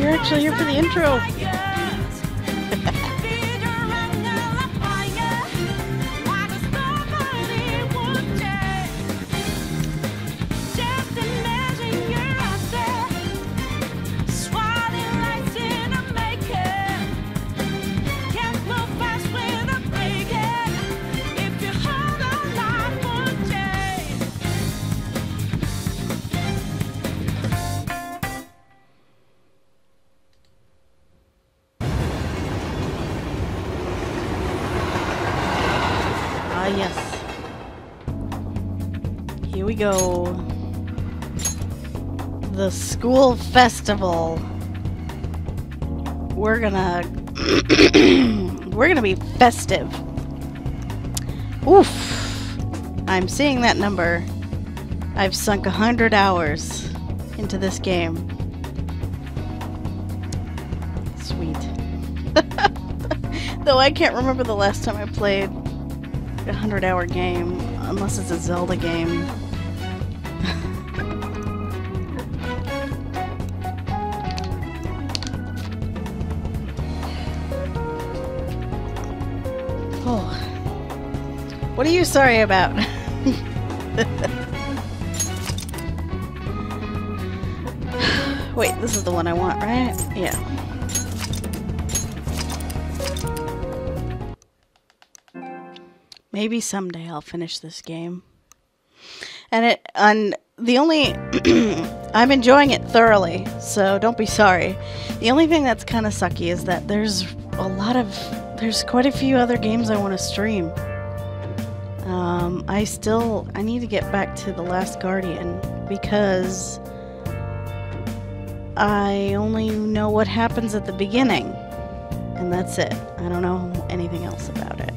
you're actually here for the intro. Yes. Here we go. The school festival. We're gonna be festive. Oof. I'm seeing that number. I've sunk 100 hours into this game. Sweet. Though I can't remember the last time I played a 100-hour game, unless it's a Zelda game. Oh. What are you sorry about? Wait, this is the one I want, right? Yeah. Maybe someday I'll finish this game. And the only I'm enjoying it thoroughly, so don't be sorry. The only thing that's kind of sucky is that there's quite a few other games I want to stream. I need to get back to The Last Guardian because I only know what happens at the beginning, and that's it. I don't know anything else about it.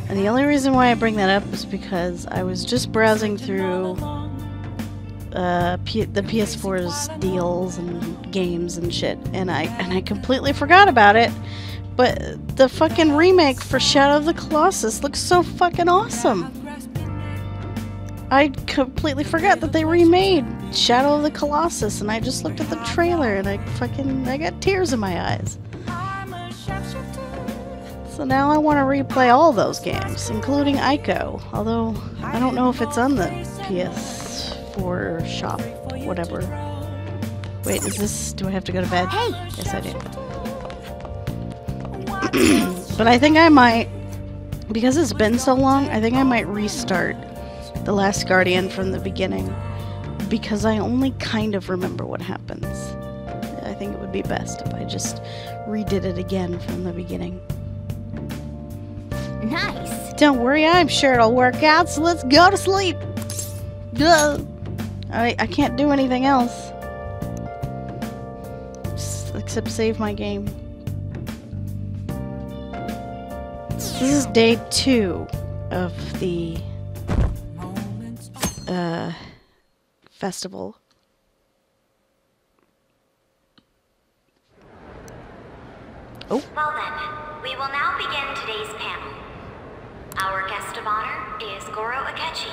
And the only reason why I bring that up is because I was just browsing through the PS4's deals and games and shit, and I completely forgot about it. But the fucking remake for Shadow of the Colossus looks so fucking awesome. I completely forgot that they remade Shadow of the Colossus, and I just looked at the trailer and I got tears in my eyes. So now I want to replay all those games, including Ico. Although, I don't know if it's on the PS4 shop, whatever. Wait, do I have to go to bed? Hey! Yes, I do. But I think I might, because it's been so long, I think I might restart The Last Guardian from the beginning. Because I only kind of remember what happens. I think it would be best if I just redid it again from the beginning. Nice. Don't worry, I'm sure it'll work out, so let's go to sleep. Duh. I can't do anything else. Except save my game. This is day 2 of the festival. Oh. Well then, we will now begin today's panel. Our guest of honor is Goro Akechi.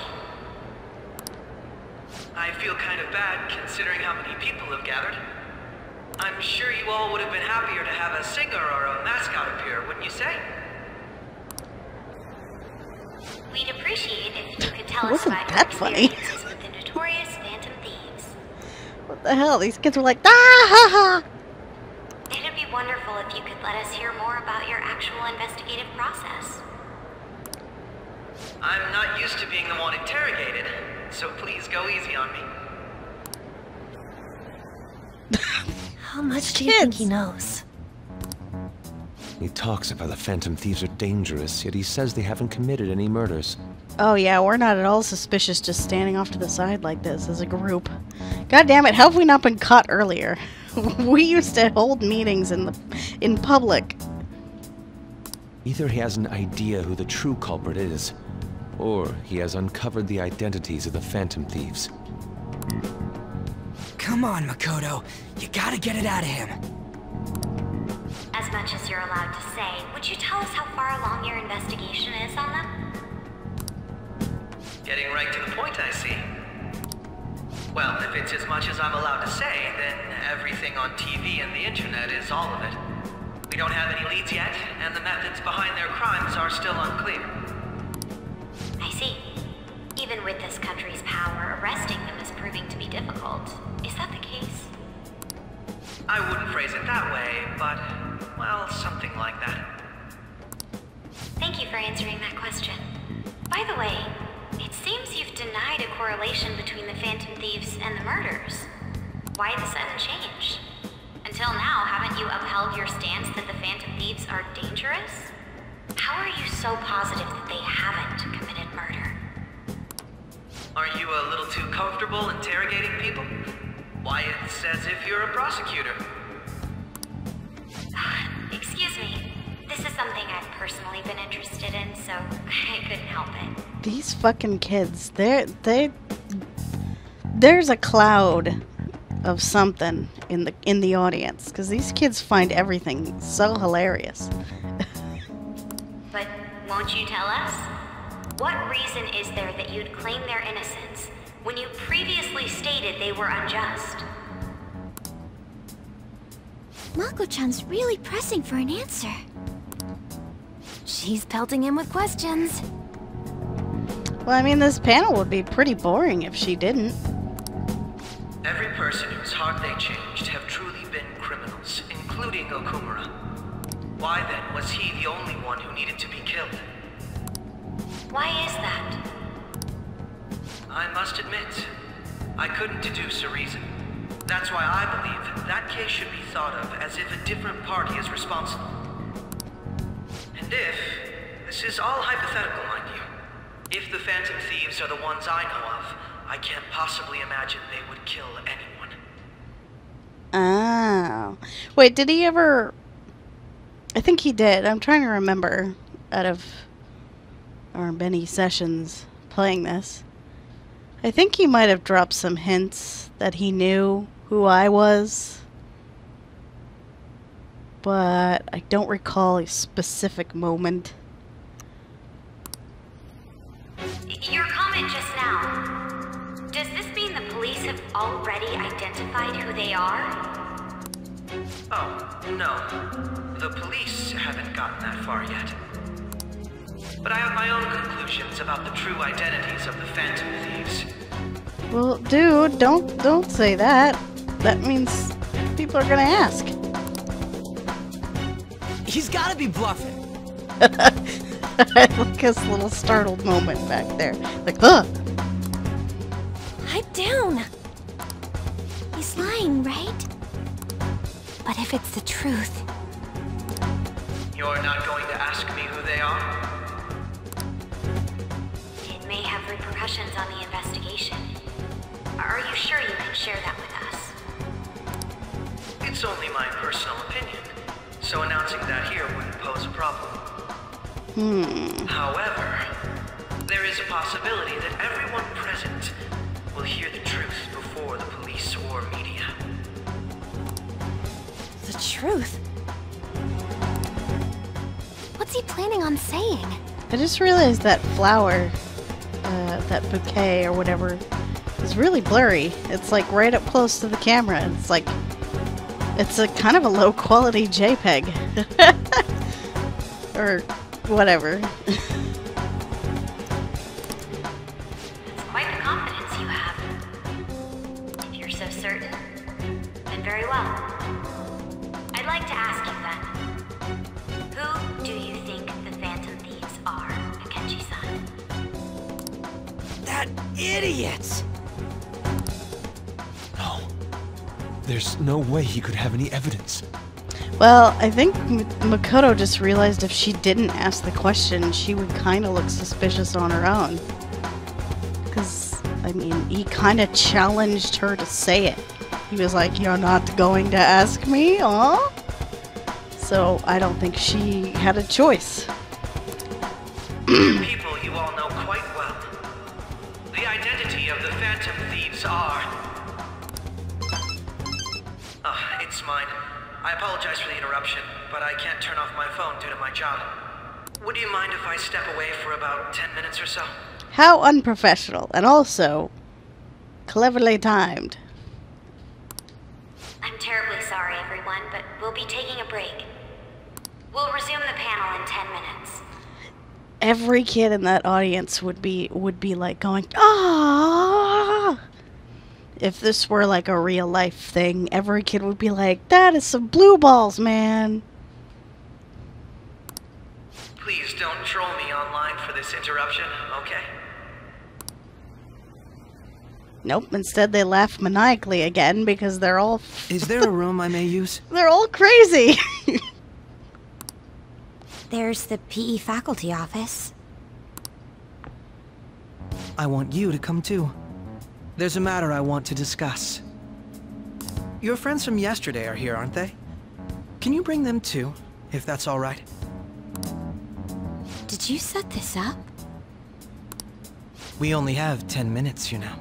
I feel kind of bad considering how many people have gathered. I'm sure you all would have been happier to have a singer or a mascot appear, wouldn't you say? We'd appreciate if you could tell us Wasn't about that your funny? experiences with the notorious Phantom Thieves. What the hell? These kids were like, ah ha ha! It'd be wonderful if you could let us hear more about your actual investigative process. I'm not used to being the one interrogated, so please go easy on me. How much do you think he knows? He talks about the Phantom Thieves are dangerous, yet he says they haven't committed any murders. Oh yeah, we're not at all suspicious just standing off to the side like this as a group. God damn it, how have we not been caught earlier? We used to hold meetings in public. Either he has an idea who the true culprit is, or he has uncovered the identities of the Phantom Thieves. Come on, Makoto. You gotta get it out of him. As much as you're allowed to say, would you tell us how far along your investigation is on them? Getting right to the point, I see. Well, if it's as much as I'm allowed to say, then everything on TV and the internet is all of it. We don't have any leads yet, and the methods behind their crimes are still unclear. I see. Even with this country's power, arresting them is proving to be difficult. Is that the case? I wouldn't phrase it that way, but, well, something like that. Thank you for answering that question. By the way, it seems you've denied a correlation between the Phantom Thieves and the murders. Why the sudden change? Until now, haven't you upheld your stance that the Phantom Thieves are dangerous? How are you so positive that they haven't committed murder? Aren't you a little too comfortable interrogating people? Why, it's as if you're a prosecutor. Excuse me. This is something I've personally been interested in, so I couldn't help it. These fucking kids, there's a cloud of something in the audience, because these kids find everything so hilarious. But won't you tell us? What reason is there that you'd claim their innocence when you previously stated they were unjust? Mako-chan's really pressing for an answer. She's pelting him with questions. Well, I mean, this panel would be pretty boring if she didn't. Every person whose heart they changed have truly been criminals, including Okumura. Why then was he the only one who needed to be killed? Why is that? I must admit, I couldn't deduce a reason. That's why I believe that case should be thought of as if a different party is responsible. And if, this is all hypothetical, mind you, if the Phantom Thieves are the ones I know of, I can't possibly imagine they would kill anyone. Oh. Wait, did he ever... I think he did. I'm trying to remember out of our many sessions playing this. I think he might have dropped some hints that he knew who I was. But I don't recall a specific moment. Your comment just now, does this mean the police have already identified who they are? Oh, no. The police haven't gotten that far yet. But I have my own conclusions about the true identities of the Phantom Thieves. Well, dude, don't say that. That means people are gonna ask. He's gotta be bluffing. Like this little startled moment back there. Like, huh? Pipe down. He's lying, right? But if it's the truth... You're not going to ask me who they are? It may have repercussions on the investigation. Are you sure you can share that with us? It's only my personal opinion, so announcing that here wouldn't pose a problem. However, there is a possibility that everyone present will hear the truth before the police or media. The truth? What's he planning on saying? I just realized that flower, that bouquet or whatever, is really blurry. It's like right up close to the camera. It's like, it's a kind of a low quality JPEG. Or whatever. It's quite the confidence you have. If you're so certain, then very well. I'd like to ask you then, who do you think the Phantom Thieves are, Akechi-san? That idiot! No. There's no way he could have any evidence. Well, I think Makoto just realized if she didn't ask the question, she would kind of look suspicious on her own. Because, I mean, he kind of challenged her to say it. He was like, "You're not going to ask me, huh?" So, I don't think she had a choice. People you all know quite well. The identity of the Phantom Thieves are... it's mine. I apologize for the interruption, but I can't turn off my phone due to my job. Would you mind if I step away for about 10 minutes or so? How unprofessional. And also, Cleverly timed. I'm terribly sorry, everyone, but we'll be taking a break. We'll resume the panel in 10 minutes. Every kid in that audience would be like going, ah! If this were like a real life thing, every kid would be like, that is some blue balls, man. Please don't troll me online for this interruption, okay? Nope, instead they laugh maniacally again because they're all... Is there a room I may use? They're all crazy. There's the PE faculty office. I want you to come too. There's a matter I want to discuss. Your friends from yesterday are here, aren't they? Can you bring them too, if that's all right? Did you set this up? We only have 10 minutes, you know.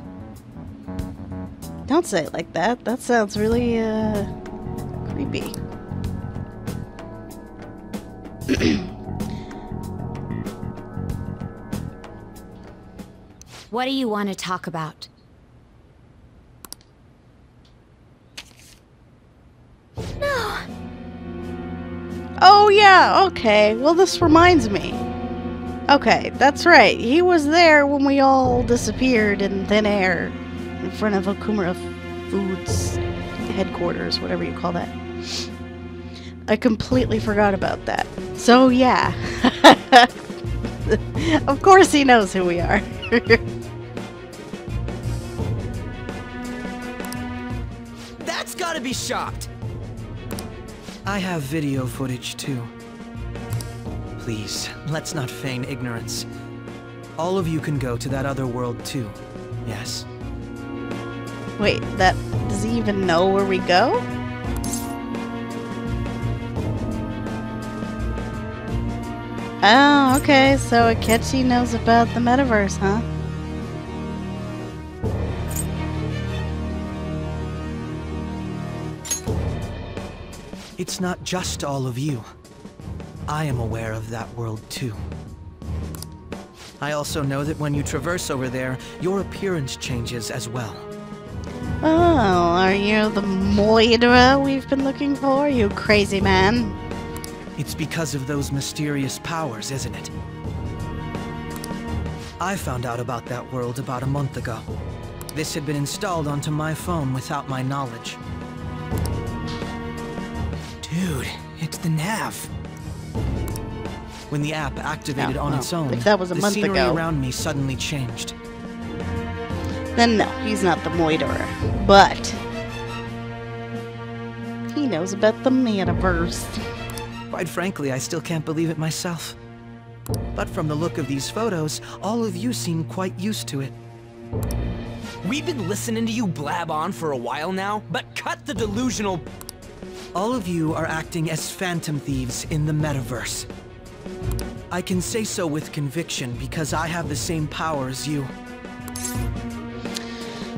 Don't say it like that. That sounds really, creepy. What do you want to talk about? No. Oh, yeah, okay. Well, this reminds me. Okay, that's right. He was there when we all disappeared in thin air in front of Okumura Foods headquarters, whatever you call that. I completely forgot about that. So, yeah. Of course he knows who we are. That's gotta be shocked! I have video footage too. Please, let's not feign ignorance. All of you can go to that other world too, yes? Wait, does he even know where we go? Oh, okay, so Akechi knows about the metaverse, huh? It's not just all of you. I am aware of that world too. I also know that when you traverse over there, your appearance changes as well. Oh, are you the Moira we've been looking for, you crazy man? It's because of those mysterious powers, isn't it? I found out about that world about a month ago. This had been installed onto my phone without my knowledge. Dude, it's the nav. When the app activated on its own, if that was a the month scenery ago, around me suddenly changed. then no, he's not the Moira. But he knows about the metaverse. Quite frankly, I still can't believe it myself. But from the look of these photos, all of you seem quite used to it. We've been listening to you blab on for a while now, but cut the delusional... All of you are acting as phantom thieves in the metaverse. I can say so with conviction because I have the same power as you.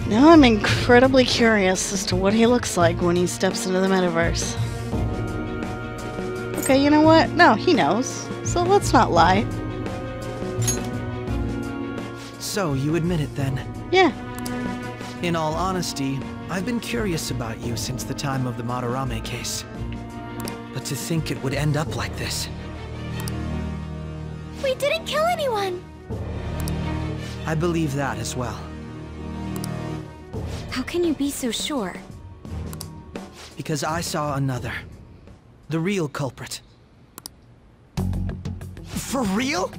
Now I'm incredibly curious as to what he looks like when he steps into the metaverse. Okay, you know what? No, he knows. So let's not lie. So, you admit it then? Yeah. In all honesty, I've been curious about you since the time of the Madarame case. But to think it would end up like this. We didn't kill anyone! I believe that as well. How can you be so sure? Because I saw another. The real culprit. For real?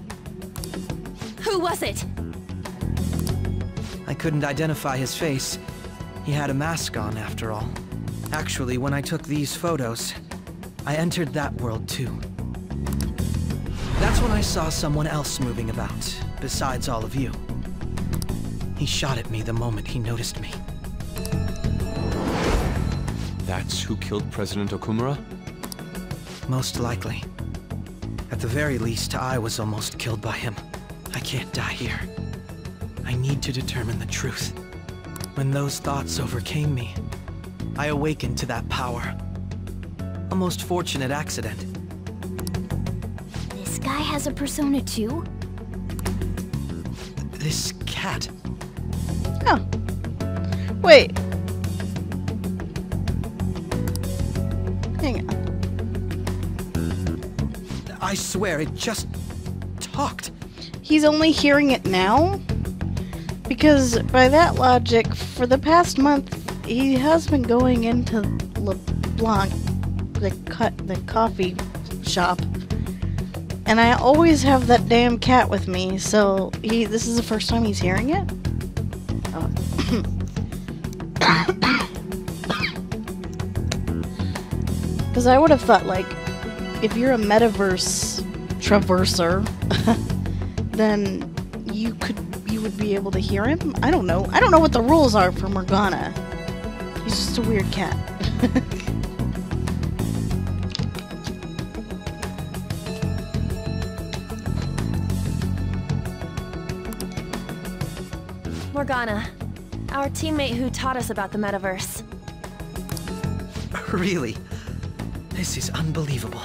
Who was it? I couldn't identify his face. He had a mask on, after all. Actually, when I took these photos, I entered that world too. That's when I saw someone else moving about, besides all of you. He shot at me the moment he noticed me. That's who killed President Okumura? Most likely. At the very least, I was almost killed by him. I can't die here. I need to determine the truth. When those thoughts overcame me, I awakened to that power. A most fortunate accident. This guy has a persona too? This cat. Oh. Wait. Hang on. I swear, it just talked. He's only hearing it now? Because by that logic, for the past month, he has been going into LeBlanc, the coffee shop. And I always have that damn cat with me, so this is the first time he's hearing it? Oh. Because I would have thought, like, if you're a metaverse traverser, then you would be able to hear him? I don't know. I don't know what the rules are for Morgana. He's just a weird cat. Morgana, our teammate who taught us about the metaverse. Really? This is unbelievable.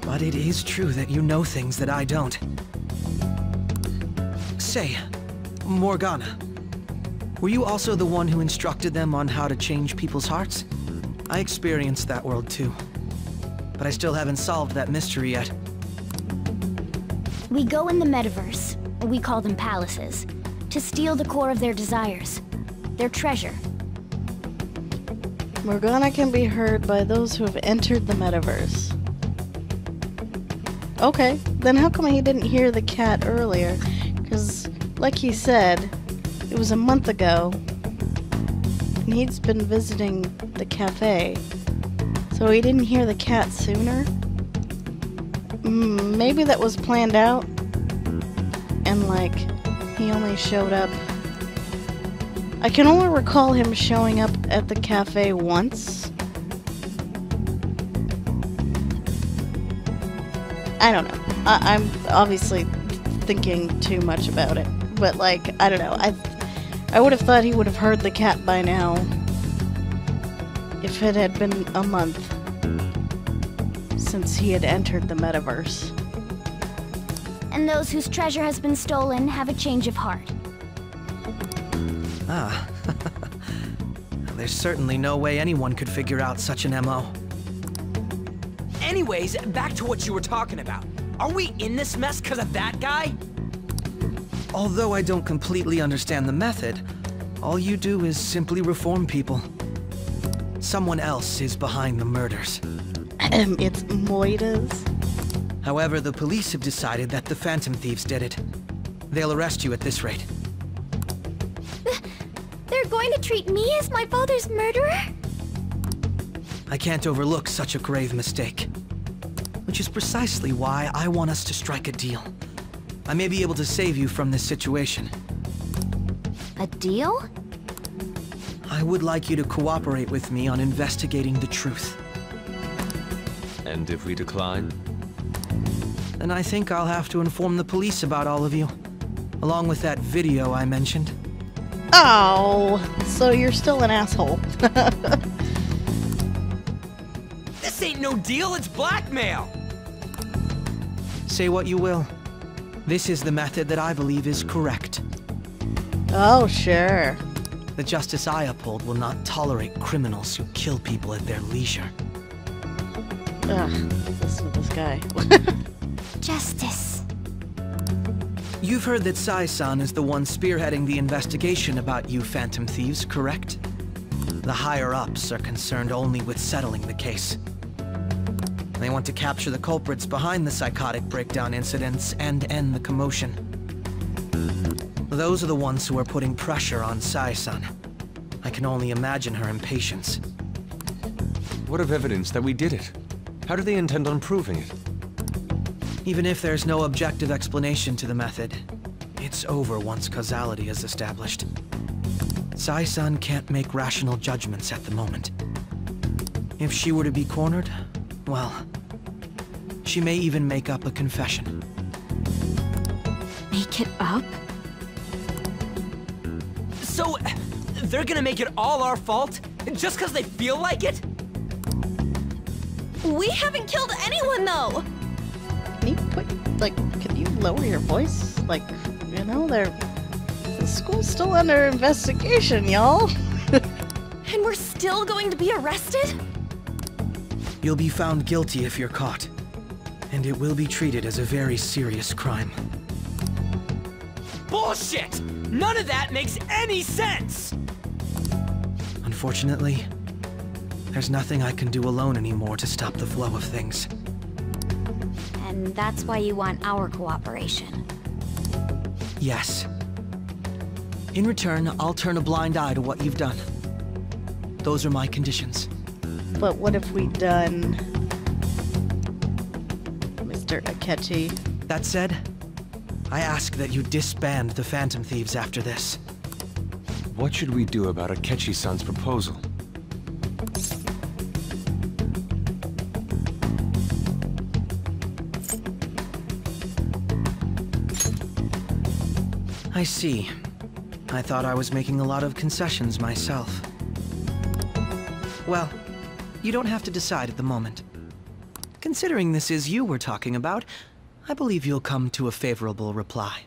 But it is true that you know things that I don't. Say, Morgana, were you also the one who instructed them on how to change people's hearts? I experienced that world too. But I still haven't solved that mystery yet. We go in the metaverse, we call them palaces, to steal the core of their desires, their treasure. Morgana can be heard by those who have entered the metaverse. Okay, then how come he didn't hear the cat earlier? Because, like he said, it was a month ago, and he's been visiting the cafe, so he didn't hear the cat sooner? Maybe that was planned out, and like, he only showed up. I can only recall him showing up at the cafe once. I don't know. I'm obviously thinking too much about it, but like, I don't know. I would have thought he would have heard the cat by now if it had been a month since he had entered the metaverse. And those whose treasure has been stolen have a change of heart. Ah. There's certainly no way anyone could figure out such an MO. Anyways, back to what you were talking about. Are we in this mess because of that guy? Although I don't completely understand the method, all you do is simply reform people. Someone else is behind the murders. It's Moida's. However, the police have decided that the Phantom Thieves did it. They'll arrest you at this rate. They're going to treat me as my father's murderer? I can't overlook such a grave mistake. Which is precisely why I want us to strike a deal. I may be able to save you from this situation. A deal? I would like you to cooperate with me on investigating the truth. And if we decline? Then I think I'll have to inform the police about all of you. Along with that video I mentioned. Oh, so you're still an asshole. This ain't no deal, it's blackmail! Say what you will. This is the method that I believe is correct. Oh, sure. The justice I uphold will not tolerate criminals who kill people at their leisure. Ugh, listen to this guy. Justice. You've heard that Sai-san is the one spearheading the investigation about you Phantom Thieves, correct? The higher-ups are concerned only with settling the case. They want to capture the culprits behind the psychotic breakdown incidents and end the commotion. Those are the ones who are putting pressure on Sai-san. I can only imagine her impatience. What of evidence that we did it? How do they intend on proving it? Even if there's no objective explanation to the method, it's over once causality is established. Sai-san can't make rational judgments at the moment. If she were to be cornered, well, she may even make up a confession. Make it up? So, they're gonna make it all our fault? Just because they feel like it? We haven't killed anyone, though! Can you lower your voice? Like, you know, The school's still under investigation, y'all. And we're still going to be arrested? You'll be found guilty if you're caught. And it will be treated as a very serious crime. Bullshit! None of that makes any sense! Unfortunately, there's nothing I can do alone anymore to stop the flow of things. And that's why you want our cooperation. Yes. In return, I'll turn a blind eye to what you've done. Those are my conditions. But what have we done, Mr. Akechi? That said, I ask that you disband the Phantom Thieves after this. What should we do about Akechi-san's proposal? I see. I thought I was making a lot of concessions myself. Well, you don't have to decide at the moment. Considering this is you we're talking about, I believe you'll come to a favorable reply.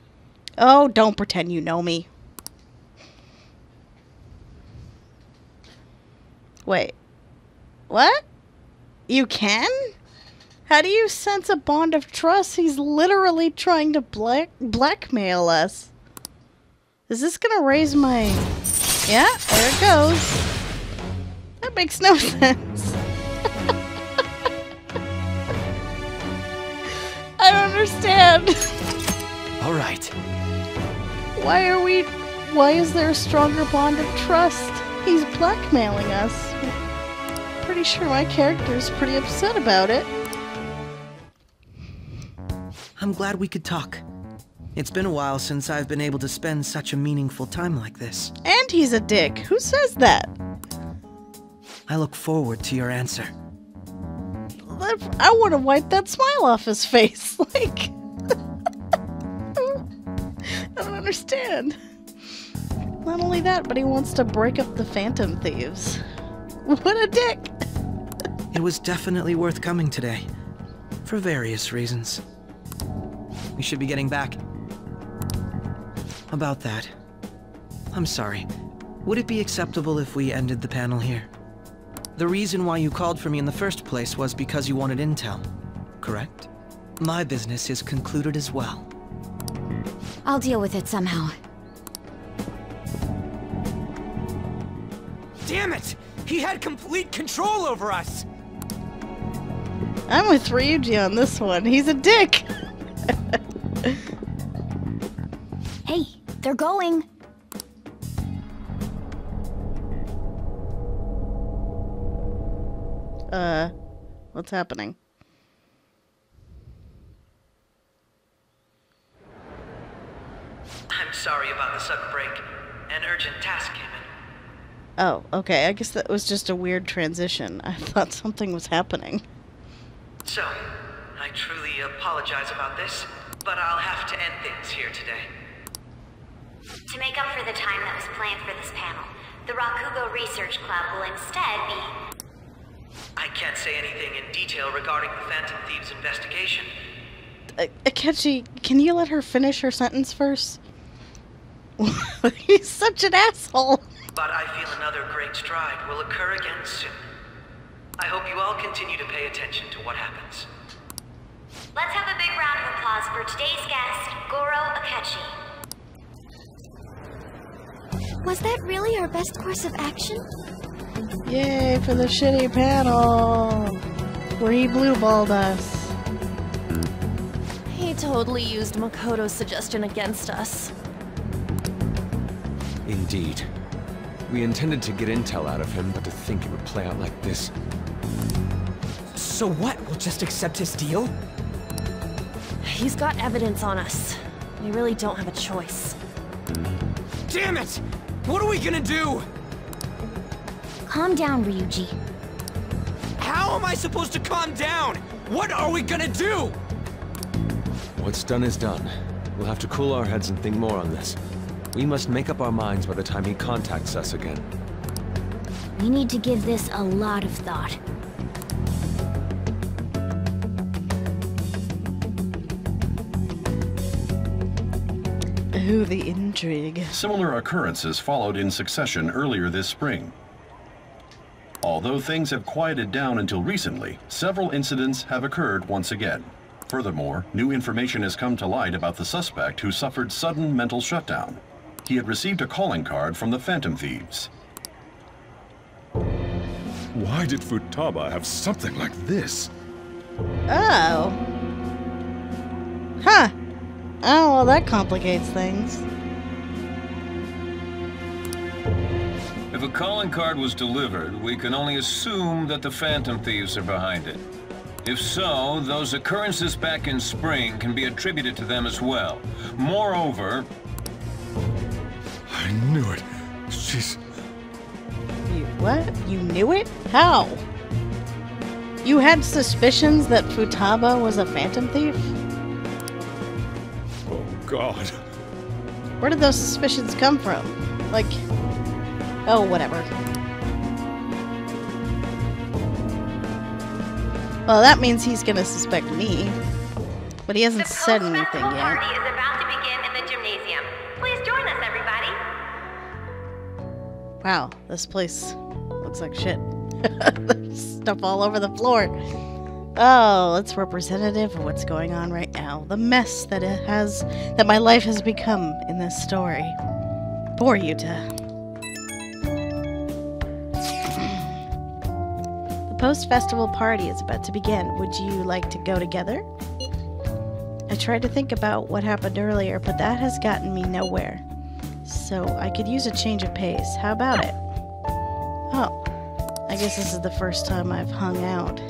Oh, don't pretend you know me. Wait. What? You can? How do you sense a bond of trust? He's literally trying to blackmail us. Is this gonna raise my... Yeah, there it goes. That makes no sense. I don't understand. All right. Why is there a stronger bond of trust? He's blackmailing us. Pretty sure my character is pretty upset about it. I'm glad we could talk. It's been a while since I've been able to spend such a meaningful time like this. And he's a dick. Who says that? I look forward to your answer. I want to wipe that smile off his face. Like, I don't understand. Not only that, but he wants to break up the Phantom Thieves. What a dick! It was definitely worth coming today. For various reasons. We should be getting back. About that. I'm sorry. Would it be acceptable if we ended the panel here? The reason why you called for me in the first place was because you wanted intel, correct? My business is concluded as well. I'll deal with it somehow. Damn it! He had complete control over us! I'm with Ryuji on this one. He's a dick! Hey, they're going! What's happening? I'm sorry about the sudden break. An urgent task came in. Oh, okay. I guess that was just a weird transition. I thought something was happening. So, I truly apologize about this, but I'll have to end things here today. To make up for the time that was planned for this panel, the Rakugo Research Club will instead be... I can't say anything in detail regarding the Phantom Thieves investigation. Akechi, can you let her finish her sentence first? He's such an asshole. But I feel another great stride will occur again soon. I hope you all continue to pay attention to what happens. Let's have a big round of applause for today's guest, Goro Akechi. Was that really our best course of action? Yay for the shitty panel where he blue-balled us. He totally used Makoto's suggestion against us. Indeed. We intended to get intel out of him, but to think it would play out like this. So what? We'll just accept his deal? He's got evidence on us. We really don't have a choice. Damn it! What are we gonna do? Calm down, Ryuji. How am I supposed to calm down? What are we gonna do? What's done is done. We'll have to cool our heads and think more on this. We must make up our minds by the time he contacts us again. We need to give this a lot of thought. Ooh, the intrigue. Similar occurrences followed in succession earlier this spring. Although things have quieted down until recently, several incidents have occurred once again. Furthermore, new information has come to light about the suspect who suffered sudden mental shutdown. He had received a calling card from the Phantom Thieves. Why did Futaba have something like this? Oh. Huh. Oh, well, that complicates things. If a calling card was delivered, we can only assume that the Phantom Thieves are behind it. If so, those occurrences back in spring can be attributed to them as well. Moreover... I knew it. She's... You what? You knew it? How? You had suspicions that Futaba was a Phantom Thief? Oh, God. Where did those suspicions come from? Like... Oh, whatever. Well, that means he's gonna suspect me. But he hasn't said anything The yet. party is about to begin in the gymnasium. Please join us, everybody. Wow, this place looks like shit. There's stuff all over the floor. Oh, it's representative of what's going on right now. The mess that my life has become in this story. Poor Yuta. The post-festival party is about to begin. Would you like to go together? I tried to think about what happened earlier, but that has gotten me nowhere. So I could use a change of pace. How about it? Oh, I guess this is the first time I've hung out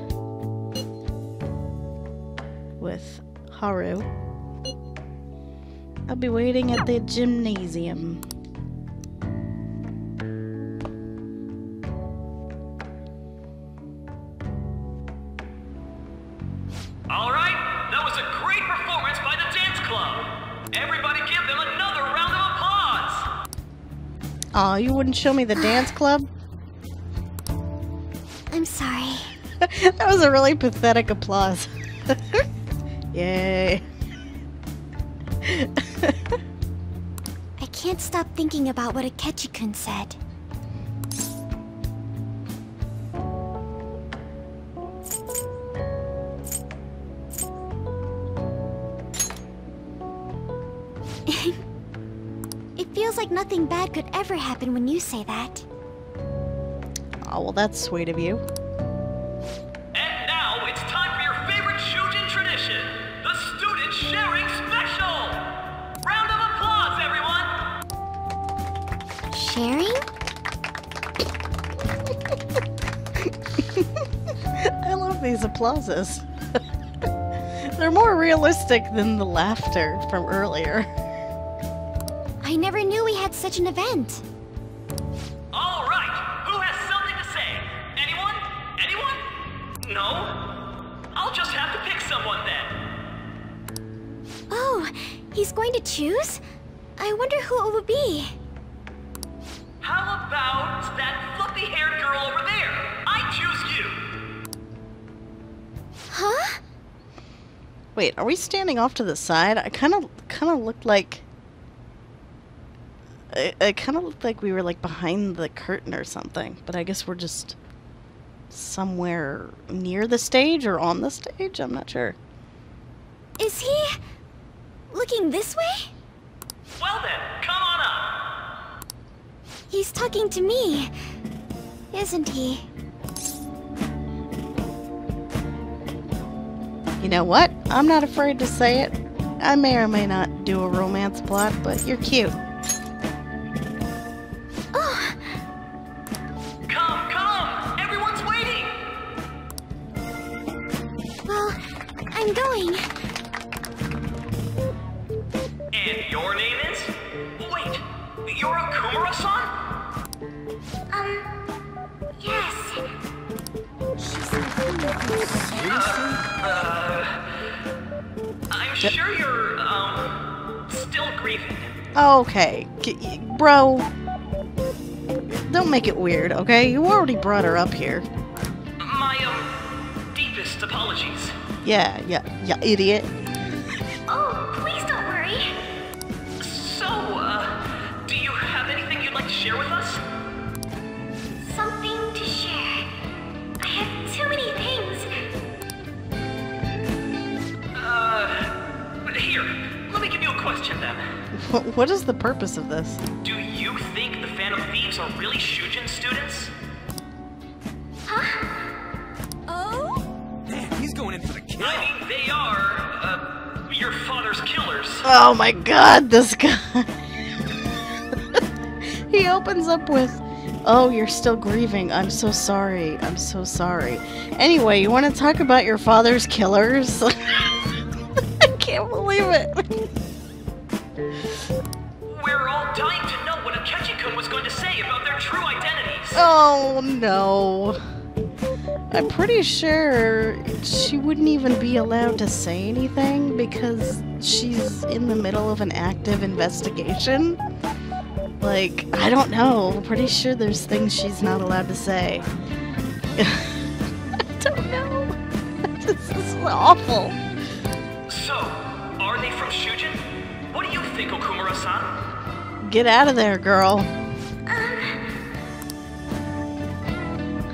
with Haru. I'll be waiting at the gymnasium. All right, that was a great performance by the dance club. Everybody give them another round of applause. Aw, you wouldn't show me the dance club? I'm sorry. That was a really pathetic applause. Yay. I can't stop thinking about what Akechi-kun said. It feels like nothing bad could ever happen when you say that. Oh, well, that's sweet of you. And now it's time for your favorite Shujin tradition, the Student Sharing Special! Round of applause, everyone! Sharing? I love these applauses. They're more realistic than the laughter from earlier. I never knew we had such an event. All right, who has something to say? Anyone? Anyone? No? I'll just have to pick someone then. Oh, he's going to choose? I wonder who it would be. How about that fluffy-haired girl over there? I choose you. Huh? Wait, are we standing off to the side? I kind of looked like... It kind of looked like we were like behind the curtain or something, but I guess we're just somewhere near the stage or on the stage? I'm not sure. Is he looking this way? Well then, come on up. He's talking to me, isn't he? You know what? I'm not afraid to say it. I may or may not do a romance plot, but you're cute. Oh, Come! Everyone's waiting! well, I'm going. And your name is? Wait, you're Akumura-san? Yes. I'm sure you're, still grieving. Okay. Bro. Don't make it weird, okay? You already brought her up here. My, deepest apologies. Yeah, idiot. Oh, please don't worry. So, share with us? Something to share. I have too many things. Here, let me give you a question then. What is the purpose of this? Do you think the Phantom Thieves are really Shujin students? Huh? Oh? Man, he's going in for the kill. I mean, they are, your father's killers. Oh my god, this guy. He opens up with, "Oh, you're still grieving. I'm so sorry. I'm so sorry." Anyway, you want to talk about your father's killers? I can't believe it. We're all dying to know what Akechi-kun was going to say about their true identities. Oh no. I'm pretty sure she wouldn't even be allowed to say anything because she's in the middle of an active investigation. Like, I don't know. I'm pretty sure there's things she's not allowed to say. I don't know. This is awful. So, are they from Shujin? What do you think, Okumura-san? Get out of there, girl.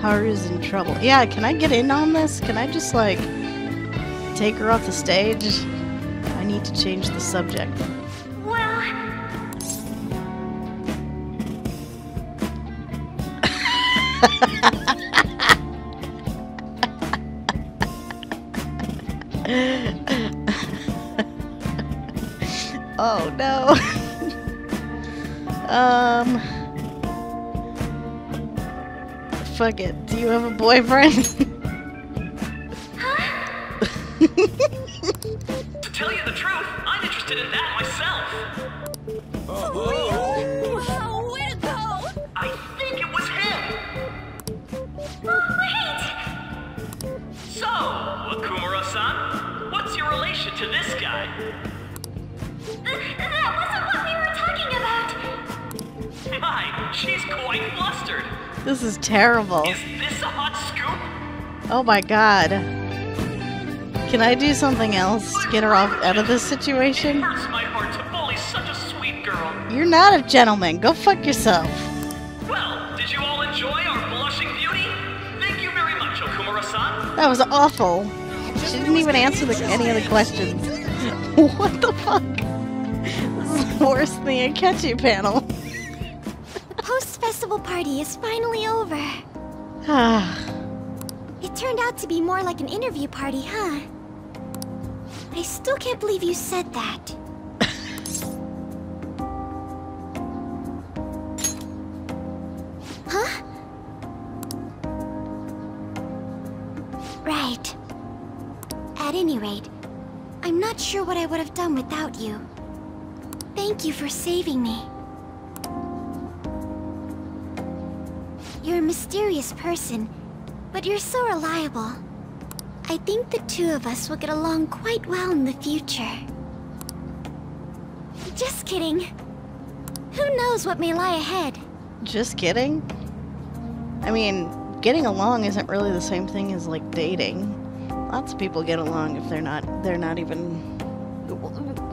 Haru's in trouble. Yeah, can I get in on this? Can I just, like, take her off the stage? I need to change the subject. Well... Oh, no. Fuck it. Do you have a boyfriend? To tell you the truth, I'm interested in that myself. Wow, way to go! I think it was him. Wait! So, Okumura-san, what's your relation to this guy? That wasn't what we were talking about! My, she's quite flustered. This is terrible. Is this a hot scoop? Oh my god. Can I do something else to get her out of this situation? It hurts my heart to bully such a sweet girl. You're not a gentleman. Go fuck yourself. Well, did you all enjoy our blushing beauty? Thank you very much, Okumura-san. That was awful. She didn't even answer any of the questions. What the fuck? This is worse than the Akechi panel. Post-festival party is finally over. It turned out to be more like an interview party, huh? I still can't believe you said that. Huh? Right. At any rate, I'm not sure what I would have done without you. Thank you for saving me. You're a mysterious person, but you're so reliable. I think the two of us will get along quite well in the future. Just kidding. Who knows what may lie ahead? Just kidding? I mean, getting along isn't really the same thing as, like, dating. Lots of people get along if they're not even...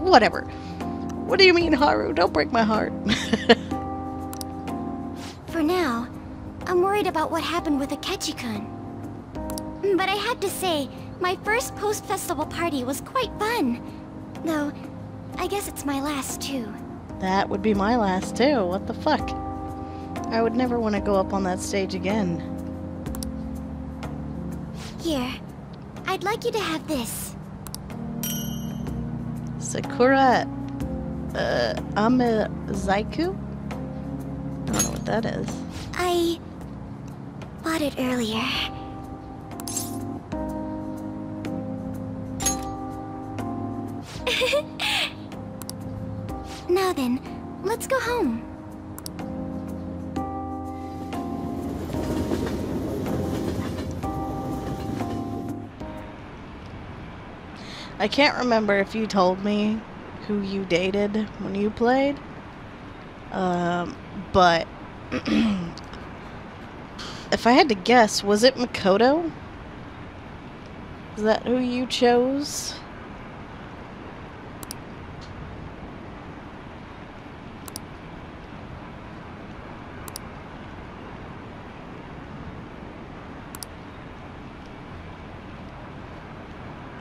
Whatever. What do you mean, Haru? Don't break my heart. For now, I'm worried about what happened with Akechi-kun. But I have to say, my first post-festival party was quite fun. Though, I guess it's my last too. That would be my last too. What the fuck? I would never want to go up on that stage again. Here, I'd like you to have this. Sakura... Amazaiku? I don't know what that is. I... bought it earlier. Now then, let's go home. I can't remember if you told me who you dated when you played. But if I had to guess, was it Makoto? Is that who you chose?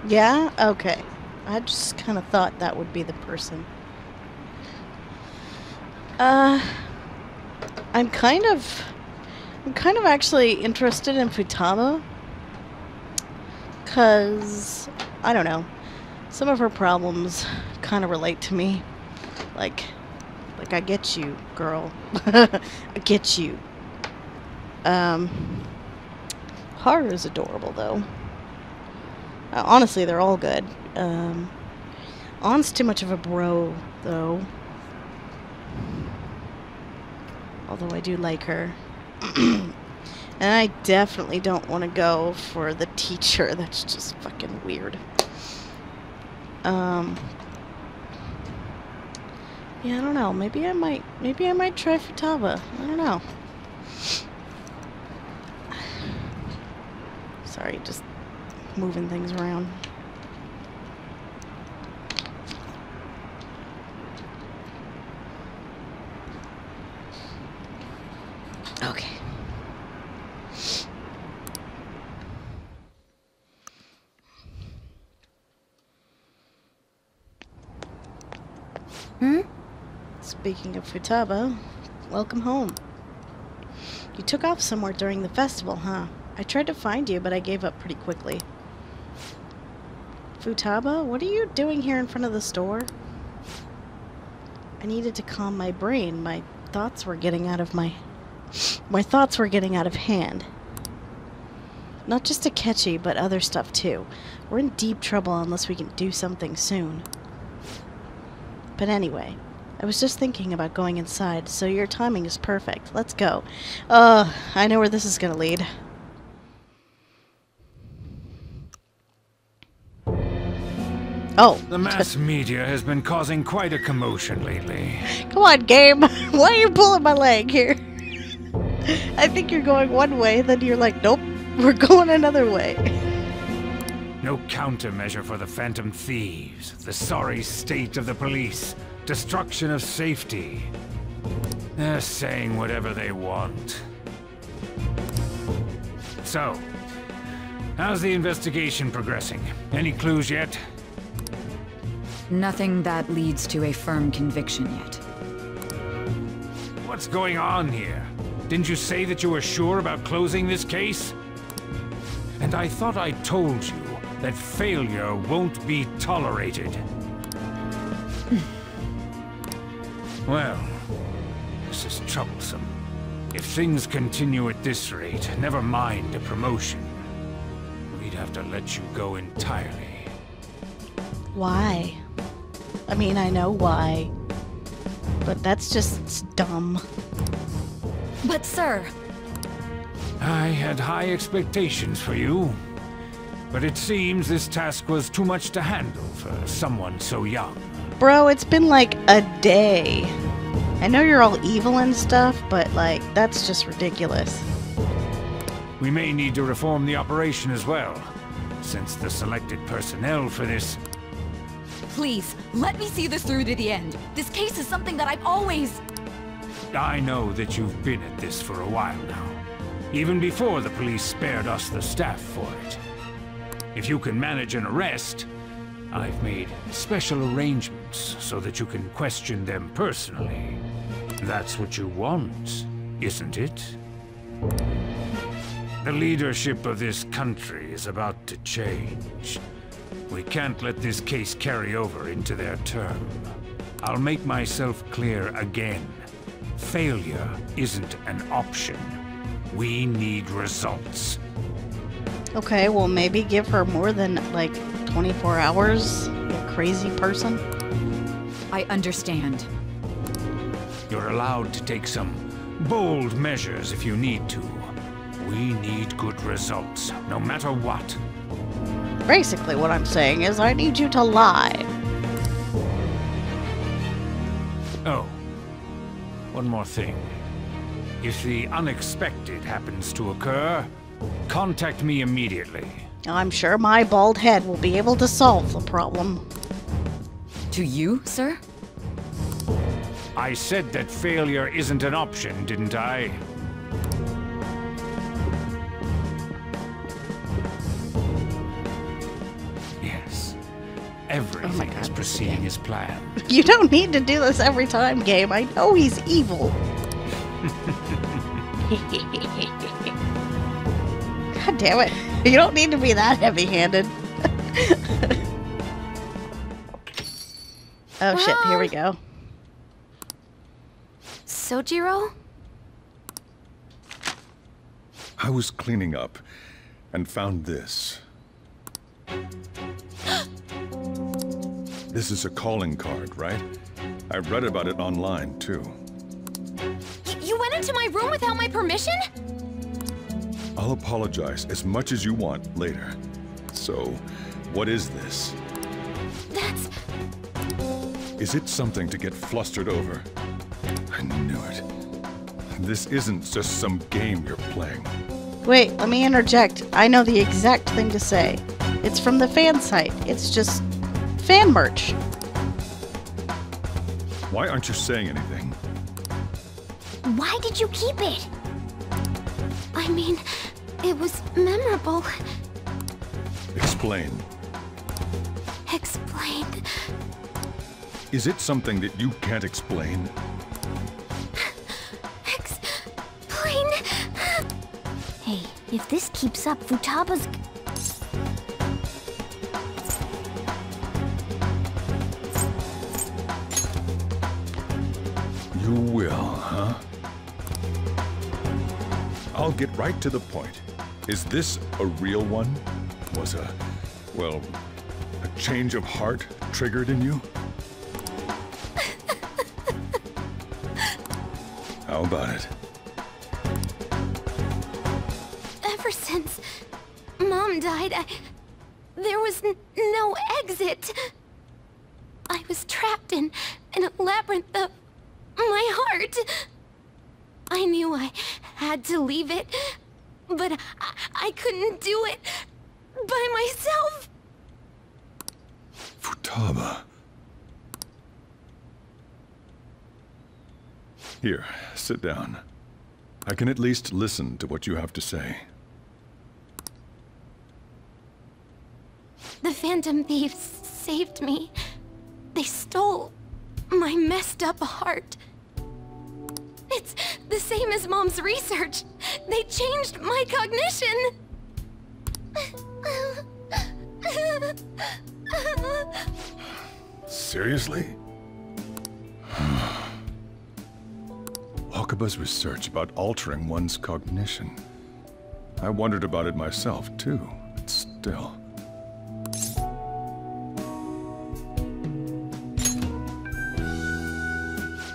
Yeah? Okay. I just kind of thought that would be the person. I'm kind of actually interested in Futaba. 'Cause, I don't know, some of her problems kind of relate to me. Like I get you, girl. I get you. Haru is adorable, though. Honestly, they're all good. On's too much of a bro, though. Although I do like her. And I definitely don't want to go for the teacher. That's just fucking weird. Yeah, I don't know. Maybe I might try Futaba. I don't know. Sorry, just moving things around. Okay. Speaking of Futaba, welcome home. You took off somewhere during the festival, huh? I tried to find you, but I gave up pretty quickly. Futaba, what are you doing here in front of the store? I needed to calm my brain. My thoughts were getting out of hand. Not just Akechi, but other stuff too. We're in deep trouble unless we can do something soon. But anyway, I was just thinking about going inside, so your timing is perfect. Let's go. I know where this is gonna lead. Oh. The mass media has been causing quite a commotion lately. Come on, game. Why are you pulling my leg here? I think you're going one way, then you're like, nope, we're going another way. No countermeasure for the Phantom Thieves, the sorry state of the police, destruction of safety. They're saying whatever they want. So, how's the investigation progressing? Any clues yet? Nothing that leads to a firm conviction yet. What's going on here? Didn't you say that you were sure about closing this case? And I thought I told you that failure won't be tolerated. Well, this is troublesome. If things continue at this rate, never mind a promotion. We'd have to let you go entirely. Why? I mean, I know why. But that's just dumb. But sir... I had high expectations for you. But it seems this task was too much to handle for someone so young. Bro, it's been like a day. I know you're all evil and stuff, but like, that's just ridiculous. We may need to reform the operation as well, since the selected personnel for this... Please, let me see this through to the end. This case is something that I've always... I know that you've been at this for a while now. Even before the police spared us the staff for it. If you can manage an arrest, I've made special arrangements so that you can question them personally. That's what you want, isn't it? The leadership of this country is about to change. We can't let this case carry over into their term. I'll make myself clear again. Failure isn't an option. We need results. Okay, well maybe give her more than, like, 24 hours, you crazy person. I understand. You're allowed to take some bold measures if you need to. We need good results, no matter what. Basically what I'm saying is I need you to lie. Oh, one more thing. If the unexpected happens to occur, contact me immediately. I'm sure my bald head will be able to solve the problem. To you, sir? I said that failure isn't an option, didn't I? Yes. everything is proceeding as planned. You don't need to do this every time, game. I know he's evil. God damn it. You don't need to be that heavy-handed. Oh shit, here we go. Sojiro? I was cleaning up and found this. This is a calling card, right? I read about it online, too. You went into my room without my permission? I'll apologize as much as you want later. So, what is this? That's... Is it something to get flustered over? I knew it. This isn't just some game you're playing. Wait, let me interject. I know the exact thing to say. It's from the fan site. It's just fan merch. Why aren't you saying anything? Why did you keep it? I mean, it was memorable. Explain. Explain. Is it something that you can't explain? Explain. Hey, if this keeps up, Futaba's... You will, huh? I'll get right to the point. Is this a real one? Was well, a change of heart triggered in you? How about it? Ever since Mom died, there was no exit. I was trapped in a labyrinth of my heart. I knew I had to leave it, but I couldn't do it by myself. Futaba. Here, sit down. I can at least listen to what you have to say. The Phantom Thieves saved me. They stole my messed up heart. It's the same as Mom's research. They changed my cognition. Seriously? Wakaba's research about altering one's cognition. I wondered about it myself, too, but still.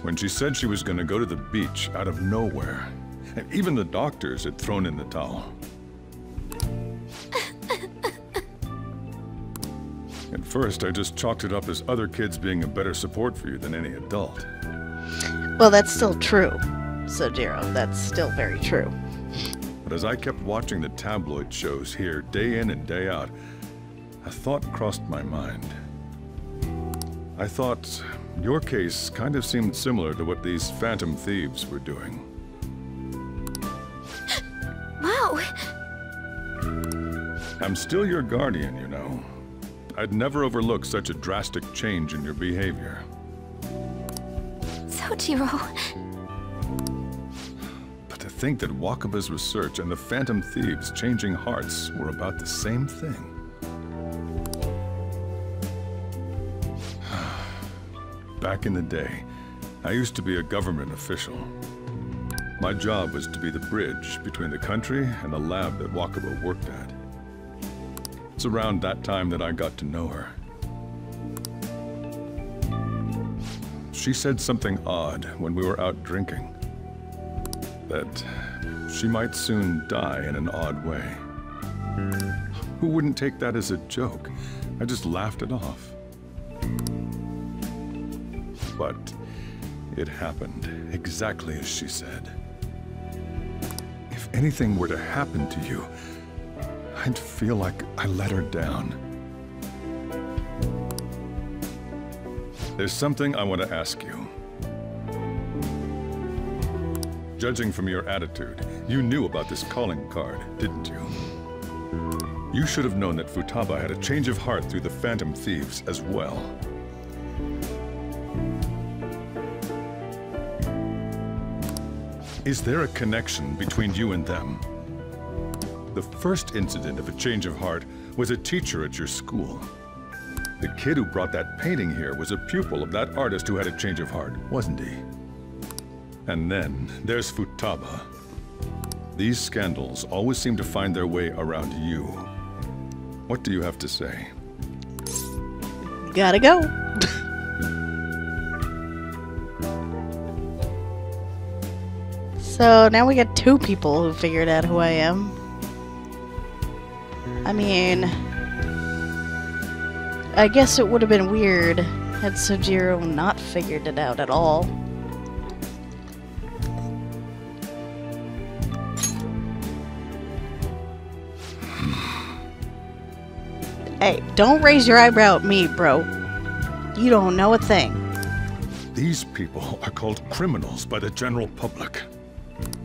When she said she was going to go to the beach out of nowhere, and even the doctors had thrown in the towel. At first, I just chalked it up as other kids being a better support for you than any adult. Well, that's still true, Sojiro. That's still very true. But as I kept watching the tabloid shows here, day in and day out, a thought crossed my mind. I thought your case kind of seemed similar to what these Phantom Thieves were doing. Wow. I'm still your guardian, you know. I'd never overlook such a drastic change in your behavior. Sojiro. But to think that Wakaba's research and the Phantom Thieves changing hearts were about the same thing. Back in the day, I used to be a government official. My job was to be the bridge between the country and the lab that Wakaba worked at. It's around that time that I got to know her. She said something odd when we were out drinking. That she might soon die in an odd way. Who wouldn't take that as a joke? I just laughed it off. But it happened exactly as she said. If anything were to happen to you, I'd feel like I let her down. There's something I want to ask you. Judging from your attitude, you knew about this calling card, didn't you? You should have known that Futaba had a change of heart through the Phantom Thieves as well. Is there a connection between you and them? The first incident of a change of heart was a teacher at your school. The kid who brought that painting here was a pupil of that artist who had a change of heart, wasn't he? And then there's Futaba. These scandals always seem to find their way around you. What do you have to say? Gotta go. So now we got 2 people who figured out who I am. I mean, I guess it would have been weird had Sojiro not figured it out at all. Hey, don't raise your eyebrow at me, bro. You don't know a thing. These people are called criminals by the general public.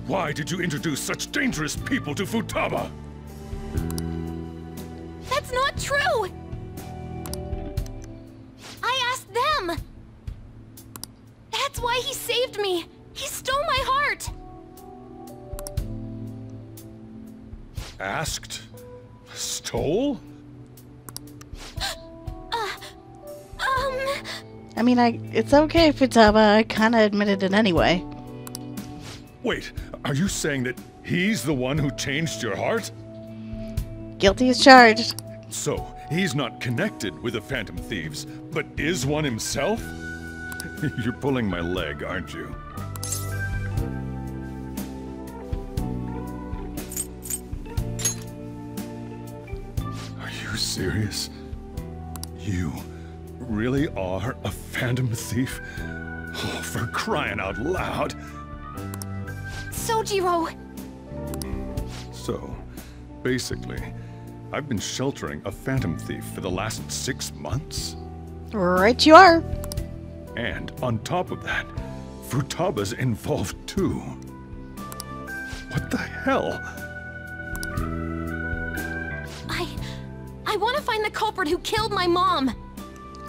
Why did you introduce such dangerous people to Futaba? That's not true! I asked them! That's why he saved me! He stole my heart! Asked? Stole? I mean, it's okay, Futaba. I kinda admitted it anyway. Wait, are you saying that he's the one who changed your heart? Guilty as charged. So, he's not connected with the Phantom Thieves, but is one himself? You're pulling my leg, aren't you? Are you serious? You really are a Phantom Thief? Oh, for crying out loud! Sojiro! So, basically, I've been sheltering a Phantom Thief for the last 6 months? Right you are. And on top of that, Futaba's involved too. What the hell? I want to find the culprit who killed my mom!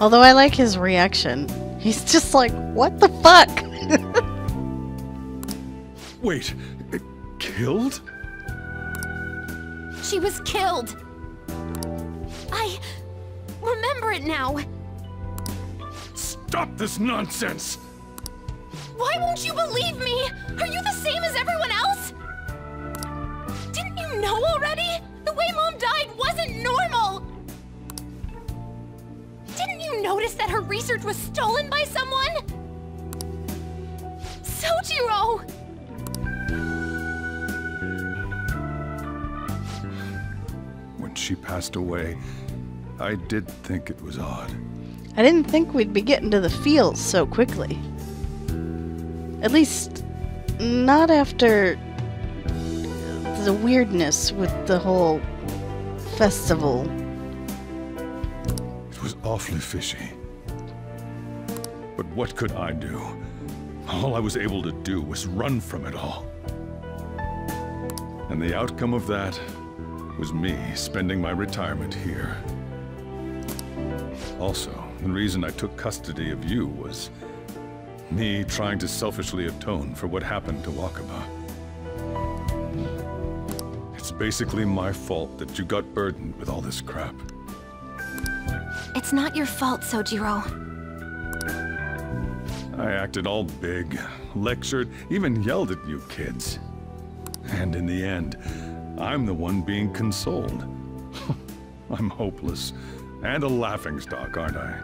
Although I like his reaction. He's just like, what the fuck? Wait, killed? She was killed! I remember it now! Stop this nonsense! Why won't you believe me? Are you the same as everyone else? Didn't you know already? The way Mom died wasn't normal! Didn't you notice that her research was stolen by someone? Sojiro! When she passed away, I did think it was odd. I didn't think we'd be getting to the feels so quickly. At least, not after the weirdness with the whole festival. It was awfully fishy. But what could I do? All I was able to do was run from it all. And the outcome of that was me spending my retirement here. Also, the reason I took custody of you was me trying to selfishly atone for what happened to Wakaba. It's basically my fault that you got burdened with all this crap. It's not your fault, Sojiro. I acted all big, lectured, even yelled at you kids. And in the end, I'm the one being consoled. I'm hopeless. And a laughingstock, aren't I?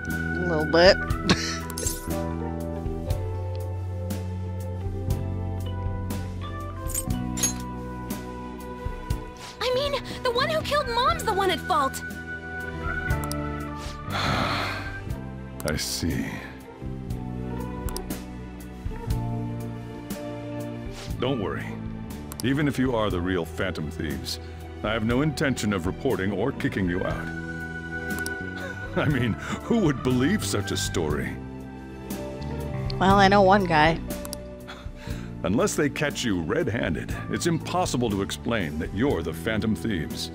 A little bit. I mean, the one who killed Mom's the one at fault! I see. Don't worry. Even if you are the real Phantom Thieves, I have no intention of reporting or kicking you out. I mean, who would believe such a story? Well, I know one guy. Unless they catch you red-handed, it's impossible to explain that you're the Phantom Thieves.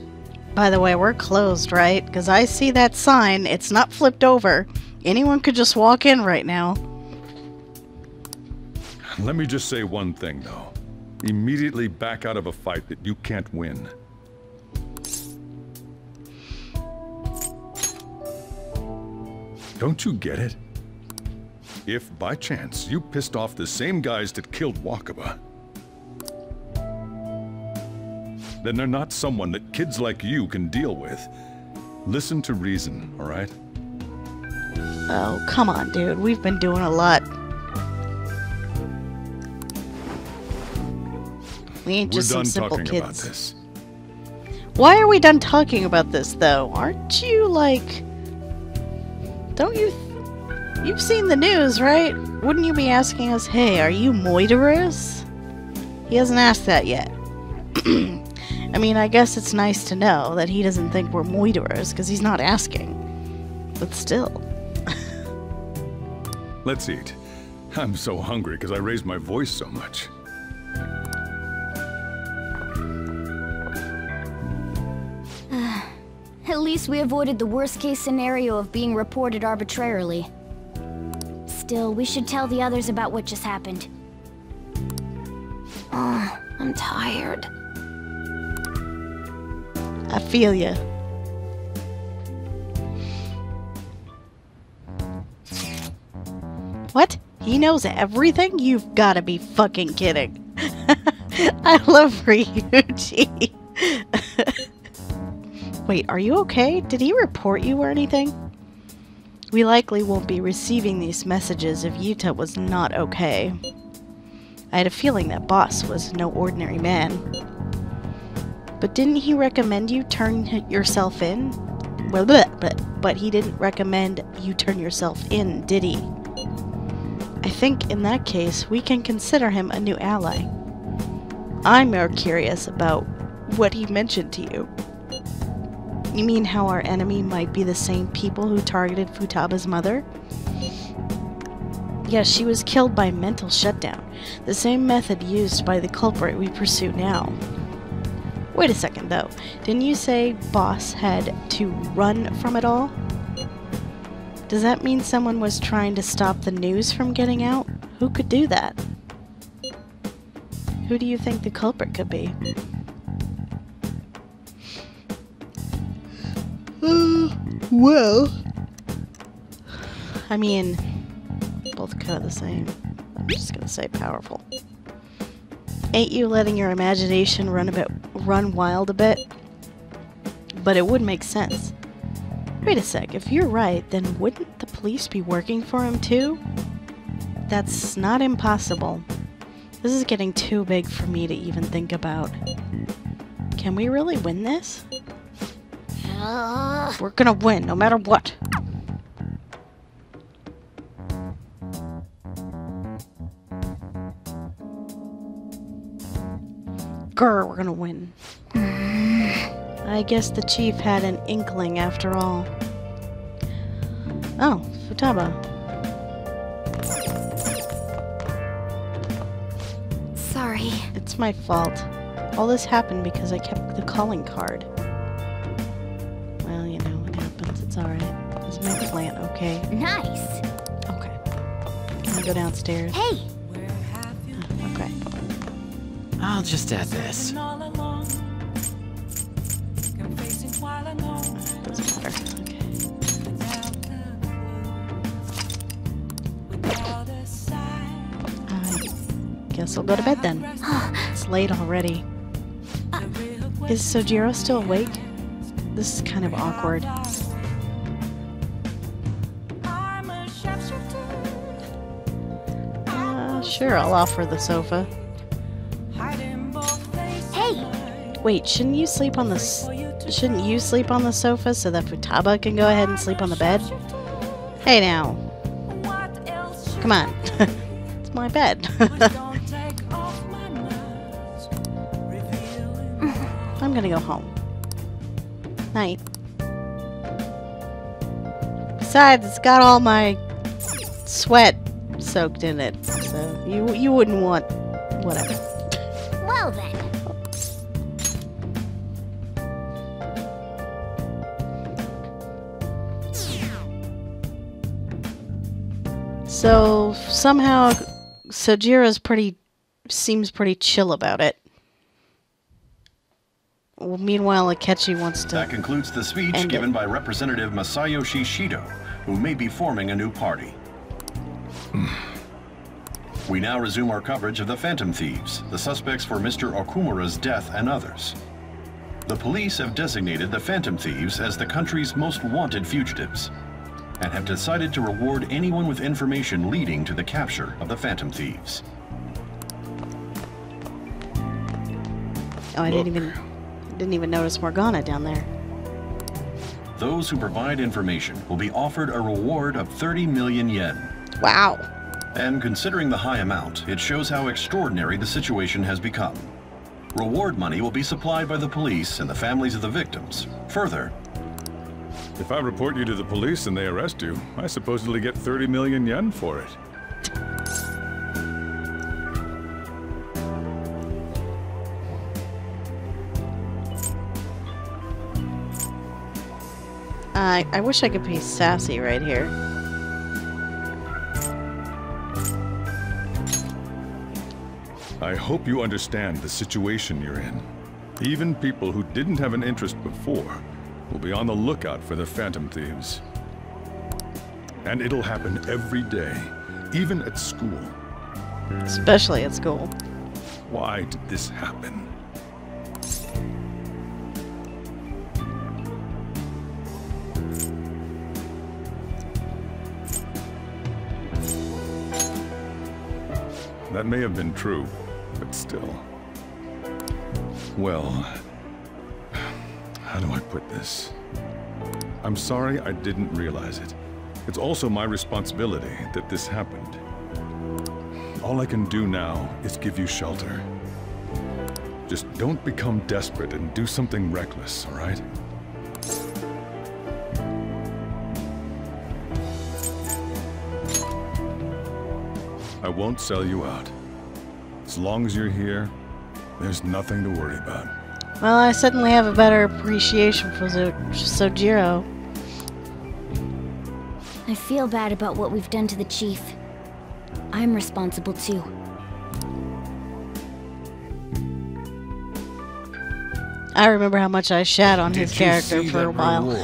By the way, we're closed, right? Because I see that sign. It's not flipped over. Anyone could just walk in right now. Let me just say one thing, though. Immediately back out of a fight that you can't win. Don't you get it? If, by chance, you pissed off the same guys that killed Wakaba, then they're not someone that kids like you can deal with. Listen to reason, all right? Oh, come on, dude. We've been doing a lot. We ain't just some simple kids. About this. Why are we done talking about this, though? Aren't you, like... Don't you... You've seen the news, right? Wouldn't you be asking us, hey, are you moiterous? He hasn't asked that yet. I mean, I guess it's nice to know that he doesn't think we're moiterous, because he's not asking. But still. Let's eat. I'm so hungry because I raised my voice so much. At least we avoided the worst-case scenario of being reported arbitrarily. Still, we should tell the others about what just happened. Oh, I'm tired. I feel ya. What? He knows everything? You've gotta be fucking kidding. I love Ryuji. Wait, are you okay? Did he report you or anything? We likely won't be receiving these messages if Yuta was not okay. I had a feeling that boss was no ordinary man. But didn't he recommend you turn yourself in? Well, but he didn't recommend you turn yourself in, did he? I think in that case, we can consider him a new ally. I'm more curious about what he mentioned to you. You mean how our enemy might be the same people who targeted Futaba's mother? Yes, she was killed by mental shutdown, the same method used by the culprit we pursue now. Wait a second though, didn't you say Boss had to run from it all? Does that mean someone was trying to stop the news from getting out? Who could do that? Who do you think the culprit could be? Well... I mean, both kind of the same. I'm just gonna say powerful. Ain't you letting your imagination run wild a bit? But it would make sense. Wait a sec, if you're right, then wouldn't the police be working for him too? That's not impossible. This is getting too big for me to even think about. Can we really win this? We're gonna win, no matter what. Grr, we're gonna win. I guess the chief had an inkling after all. Oh, Futaba. Sorry. It's my fault. All this happened because I kept the calling card. Well, you know, it happens. It's alright. It's my plant, okay? Nice. Okay. Can I go downstairs? Hey! Okay. I'll just add this. Doesn't matter. Okay. I guess I'll go to bed then. It's late already. Is Sojiro still awake? This is kind of awkward. Sure, I'll offer the sofa. Hey! Wait, shouldn't you sleep on the sofa so that Futaba can go ahead and sleep on the bed? Hey now. Come on. It's my bed. I'm gonna go home. Night. Besides, it's got all my sweat soaked in it, so you wouldn't want whatever. Well then. So somehow Sojiro's seems pretty chill about it. Well, meanwhile, Akechi wants to. That concludes the speech given by Representative Masayoshi Shido, who may be forming a new party. We now resume our coverage of the Phantom Thieves, the suspects for Mr. Okumura's death and others. The police have designated the Phantom Thieves as the country's most wanted fugitives, and have decided to reward anyone with information leading to the capture of the Phantom Thieves. Oh, I didn't even notice Morgana down there. Those who provide information will be offered a reward of 30 million yen. Wow. And considering the high amount, it shows how extraordinary the situation has become. Reward money will be supplied by the police and the families of the victims. Further, if I report you to the police and they arrest you, I supposedly get 30 million yen for it. I wish I could be sassy right here. I hope you understand the situation you're in. Even people who didn't have an interest before will be on the lookout for the Phantom Thieves. And it'll happen every day, even at school. Especially at school. Why did this happen? That may have been true, but still. Well, how do I put this? I'm sorry I didn't realize it. It's also my responsibility that this happened. All I can do now is give you shelter. Just don't become desperate and do something reckless, all right? I won't sell you out. As long as you're here, there's nothing to worry about. Well, I suddenly have a better appreciation for Sojiro. I feel bad about what we've done to the chief. I'm responsible too. I remember how much I shat on his character for a while.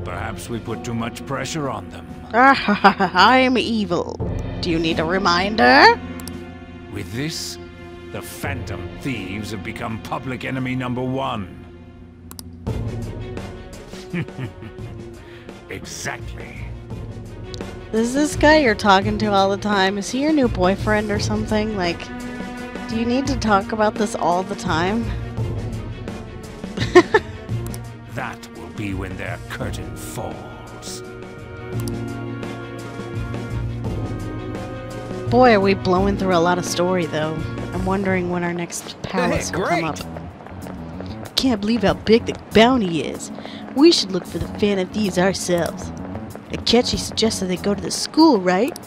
Perhaps we put too much pressure on them. I'm evil. Do you need a reminder? With this, the Phantom Thieves have become public enemy #1. Exactly. Is this guy you're talking to all the time? Is he your new boyfriend or something? Like, do you need to talk about this all the time? That will be when their curtain falls. Boy, are we blowing through a lot of story, though. I'm wondering when our next palace will come up. Can't believe how big the bounty is. We should look for the Phantom Thieves ourselves. Akechi suggested they go to the school, right?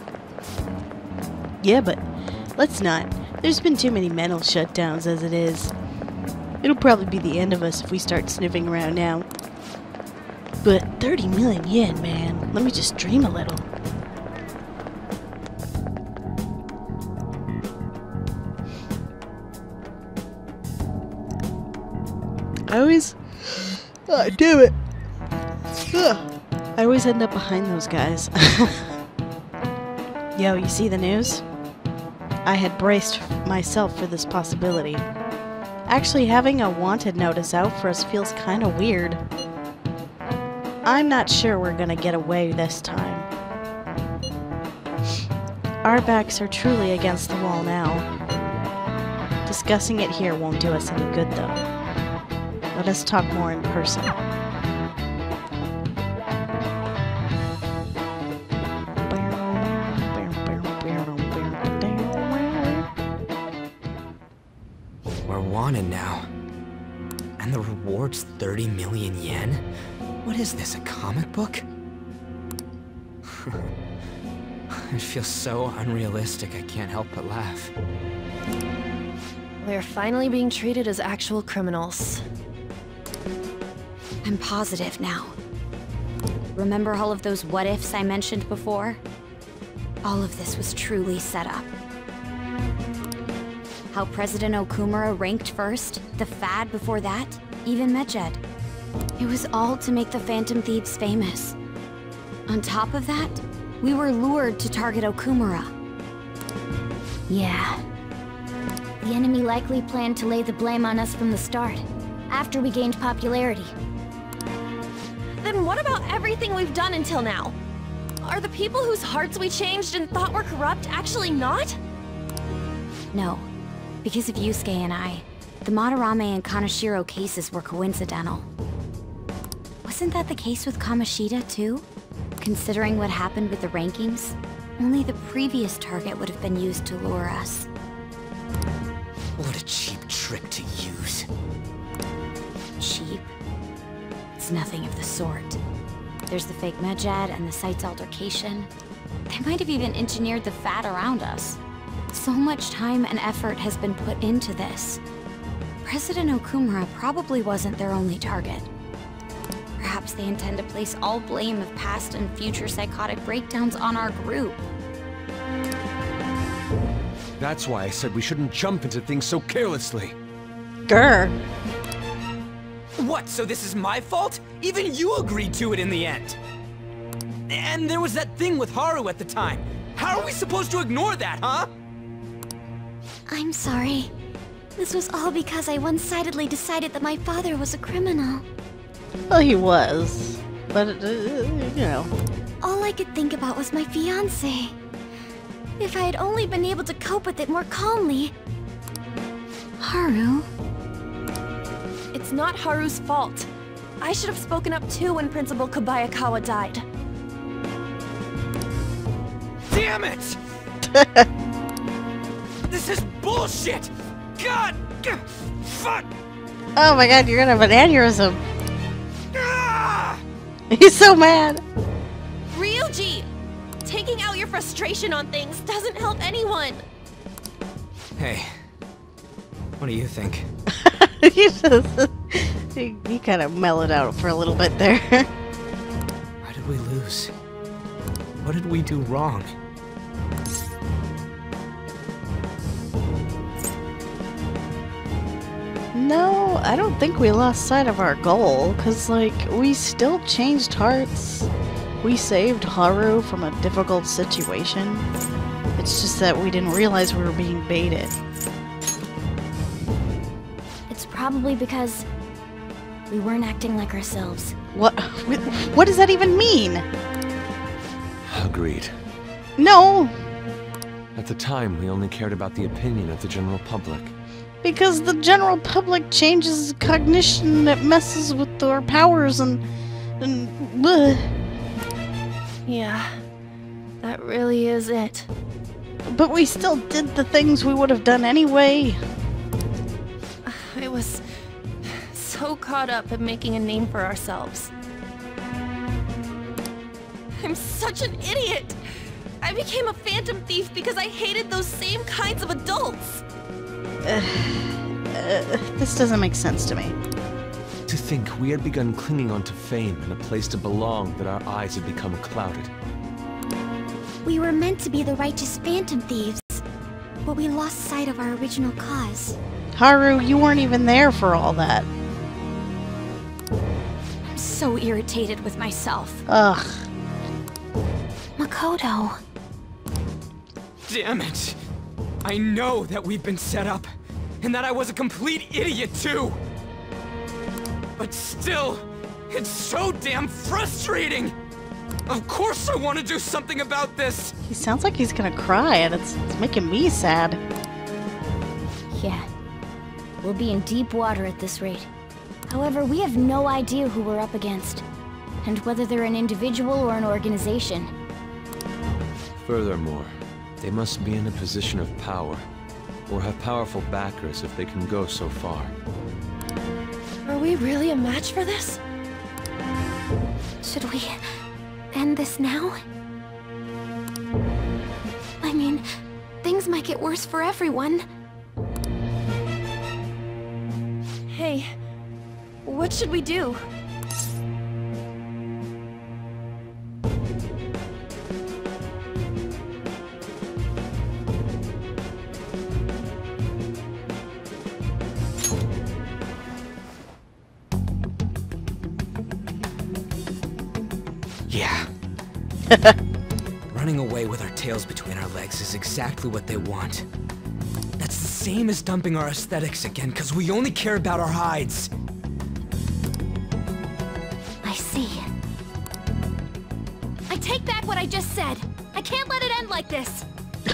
Yeah, but let's not. There's been too many mental shutdowns as it is. It'll probably be the end of us if we start sniffing around now. But 30 million yen, man. Let me just dream a little. Damn it. I always end up behind those guys. Yo, you see the news? I had braced myself for this possibility. Actually, having a wanted notice out for us feels kind of weird. I'm not sure we're gonna get away this time. Our backs are truly against the wall now. Discussing it here won't do us any good, though. Let us talk more in person. We're wanted now. And the reward's 30 million yen? What is this, a comic book? It feels so unrealistic I can't help but laugh. We're finally being treated as actual criminals. I'm positive now. Remember all of those what-ifs I mentioned before? All of this was truly set up. How President Okumura ranked first, the Fad before that, even Medjed. It was all to make the Phantom Thieves famous. On top of that, we were lured to target Okumura. Yeah. The enemy likely planned to lay the blame on us from the start, after we gained popularity. Then what about everything we've done until now? Are the people whose hearts we changed and thought were corrupt actually not? No. Because of Yusuke and I, the Madarame and Kaneshiro cases were coincidental. Wasn't that the case with Kamoshida, too? Considering what happened with the rankings, only the previous target would have been used to lure us. What a cheap trick to use. Cheap? It's nothing of the sort. There's the fake Medjed and the site's altercation. They might have even engineered the Fat around us. So much time and effort has been put into this. President Okumura probably wasn't their only target. Perhaps they intend to place all blame of past and future psychotic breakdowns on our group. That's why I said we shouldn't jump into things so carelessly. Grr. What, so this is my fault? Even you agreed to it in the end. And there was that thing with Haru at the time. How are we supposed to ignore that, huh? I'm sorry. This was all because I one-sidedly decided that my father was a criminal. Well, he was. But, you know. All I could think about was my fiancé. If I had only been able to cope with it more calmly. Haru? It's not Haru's fault. I should have spoken up too when Principal Kobayakawa died. Damn it! This is bullshit! God! Fuck! Oh my god, you're gonna have an aneurysm. Ah! He's so mad. Ryuji! Taking out your frustration on things doesn't help anyone. Hey, what do you think? He kind of mellowed out for a little bit there. Why did we lose? What did we do wrong? No, I don't think we lost sight of our goal, because, like, we still changed hearts. We saved Haru from a difficult situation. It's just that we didn't realize we were being baited. It's probably because we weren't acting like ourselves. What does that even mean? Agreed. No! At the time, we only cared about the opinion of the general public. Because the general public changes cognition that messes with our powers and bleh. Yeah, that really is it. But we still did the things we would have done anyway. I was so caught up in making a name for ourselves. I'm such an idiot! I became a phantom thief because I hated those same kinds of adults! This doesn't make sense to me. To think we had begun clinging onto fame and a place to belong, that our eyes had become clouded. We were meant to be the righteous phantom thieves, but we lost sight of our original cause. Haru, you weren't even there for all that. I'm so irritated with myself. Ugh. Makoto. Damn it! I know that we've been set up, and that I was a complete idiot too! But still, it's so damn frustrating! Of course I want to do something about this! He sounds like he's gonna cry, and it's making me sad. Yeah. We'll be in deep water at this rate. However, we have no idea who we're up against, and whether they're an individual or an organization. Furthermore, they must be in a position of power, or have powerful backers if they can go so far. Are we really a match for this? Should we end this now? I mean, things might get worse for everyone. Hey, what should we do? Running away with our tails between our legs is exactly what they want. That's the same as dumping our aesthetics again, because we only care about our hides. I see. I take back what I just said. I can't let it end like this.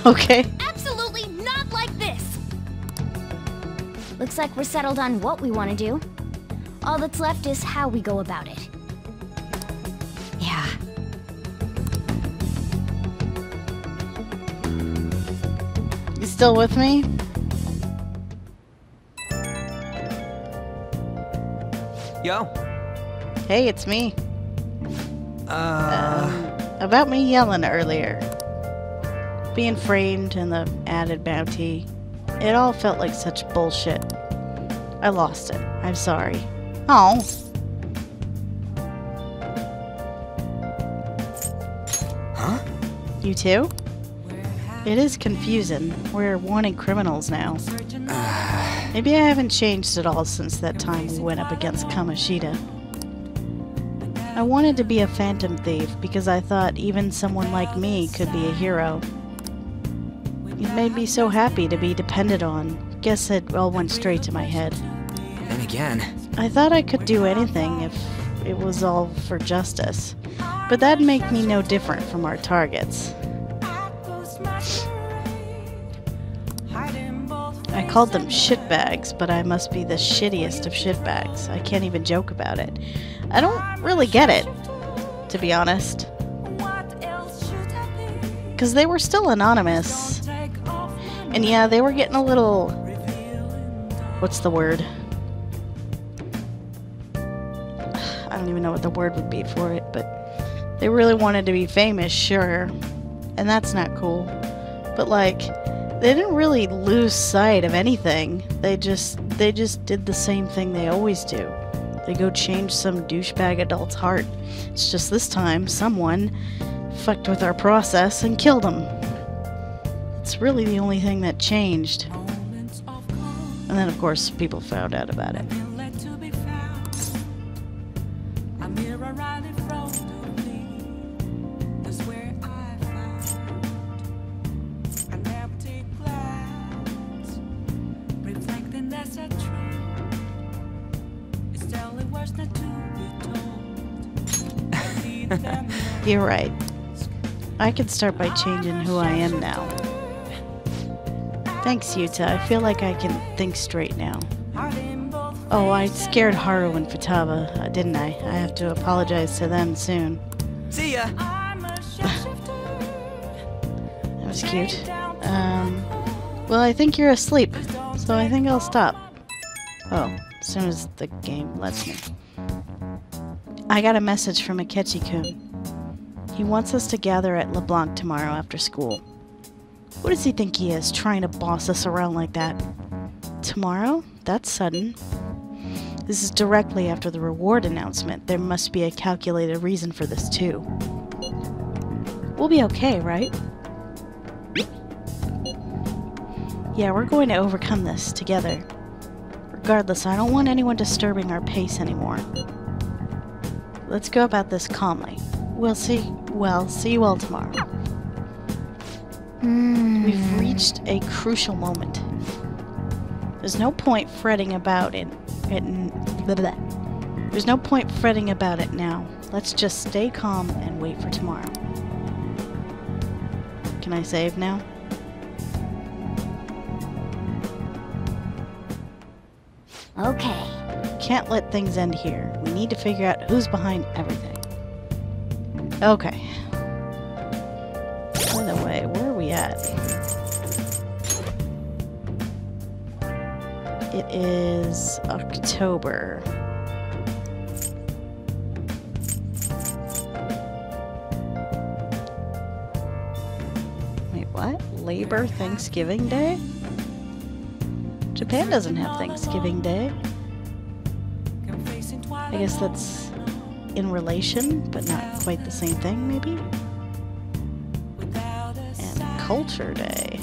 Okay. Absolutely not like this. Looks like we're settled on what we want to do. All that's left is how we go about it. Yeah. You still with me? Yo. Hey, it's me. About me yelling earlier. Being framed and the added bounty. It all felt like such bullshit. I lost it. I'm sorry. Oh. Huh? You too? It is confusing. We're wanting criminals now. Maybe I haven't changed at all since that time we went up against Kamoshida. I wanted to be a phantom thief because I thought even someone like me could be a hero. It made me so happy to be depended on. Guess it all went straight to my head. And again, I thought I could do anything if it was all for justice. But that'd make me no different from our targets. I called them shitbags, but I must be the shittiest of shitbags. I can't even joke about it. I don't really get it, to be honest. Because they were still anonymous. And yeah, they were getting a little... What's the word? I don't even know what the word would be for it, but they really wanted to be famous, sure. And that's not cool. But like, they didn't really lose sight of anything. They just did the same thing they always do. They go change some douchebag adult's heart. It's just this time, someone fucked with our process and killed him. It's really the only thing that changed. And then, of course, people found out about it. You're right. I can start by changing who I am now. Thanks, Yuta. I feel like I can think straight now. Oh, I scared Haru and Futaba, didn't I? I have to apologize to them soon. See ya! That was cute. Well, I think you're asleep, so I think I'll stop. Oh, as soon as the game lets me. I got a message from Akechi-kun. He wants us to gather at LeBlanc tomorrow after school. What does he think he is, trying to boss us around like that? Tomorrow? That's sudden. This is directly after the reward announcement. There must be a calculated reason for this, too. We'll be okay, right? Yeah, we're going to overcome this together. Regardless, I don't want anyone disturbing our pace anymore. Let's go about this calmly. We'll see you all tomorrow. We've reached a crucial moment. There's no point fretting about it. There's no point fretting about it now. Let's just stay calm and wait for tomorrow. Can I save now? Okay. Can't let things end here. We need to figure out who's behind everything. Okay. By the way, where are we at? It is October. Wait, what? Labor Thanksgiving Day? Japan doesn't have Thanksgiving Day. I guess that's in relation, but not quite the same thing, maybe? And Culture Day.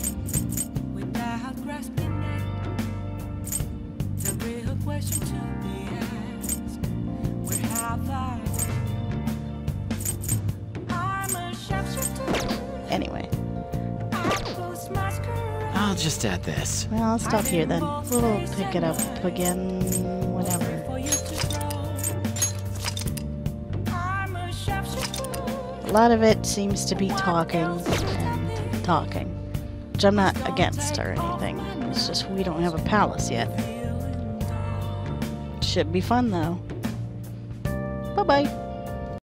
I'll just add this. Well, I'll stop here then. We'll pick it up again, whenever. A lot of it seems to be talking and talking, which I'm not against or anything. It's just we don't have a palace yet. Should be fun though. Bye-bye.